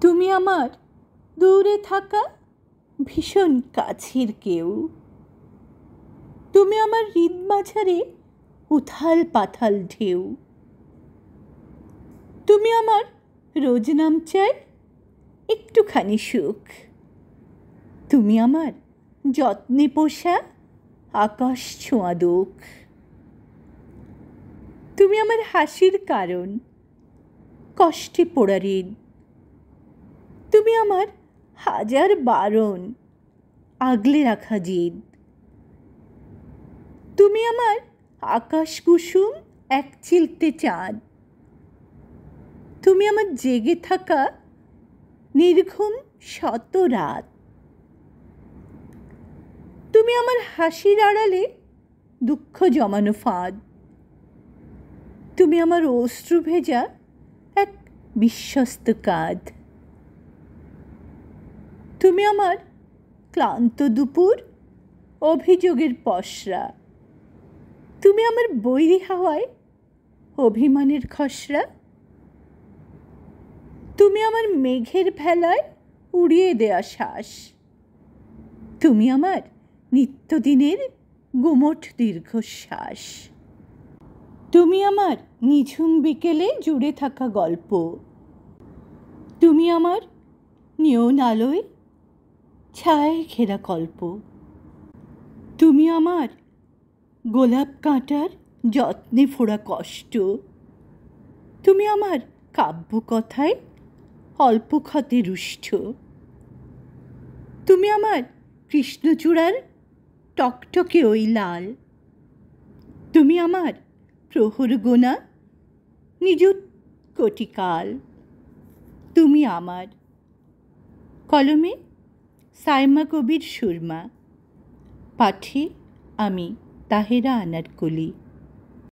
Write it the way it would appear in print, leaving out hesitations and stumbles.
তুমি আমার দূরে থাকা ভীষণ কাছের কেউ। তুমি আমার হৃদ মাঝারে উথাল পাথাল ঢেউ। তুমি আমার রোজ নাম চাই একটুখানি সুখ। তুমি আমার যত্নে পোষা আকাশ ছোঁয়া দুঃখ। তুমি আমার হাসির কারণ, কষ্টে পোড়া হৃদ। তুমি আমার হাজার বারণ, আগলে রাখা জিদ। তুমি আমার আকাশ কুসুম এক চিলতে চাঁদ। তুমি আমার জেগে থাকা নির্ঘুম শত রাত। তুমি আমার হাসির আড়ালে দুঃখ জমানো ফাঁদ। তুমি আমার অশ্রু ভেজা এক বিশ্বস্ত কাঁধ। তুমি আমার ক্লান্ত দুপুর অভিযোগের পসরা। তুমি আমার বৈরী হাওয়ায় অভিমানের খসড়া। তুমি আমার মেঘের ভেলায় উড়িয়ে দেয়া শ্বাস। তুমি আমার নিত্যদিনের গুমোট দীর্ঘশ্বাস। তুমি আমার নিঝুম বিকেলে জুড়ে থাকা গল্প। তুমি আমার নিয়ন আলোয় ছায়ায় ঘেরা কল্প। তুমি আমার গোলাপ কাঁটার যত্নে ফোড়া কষ্ট। তুমি আমার কাব্যকথায় অল্প ক্ষতে রুষ্ট। তুমি আমার কৃষ্ণচূড়ার টকটকে ওই লাল। তুমি আমার প্রহর গোনা নিযুত কোটিকাল। তুমি আমার। কলমে সাইমা কবির সুরমা, পাঠে আমি তাহেরা আনারকলি।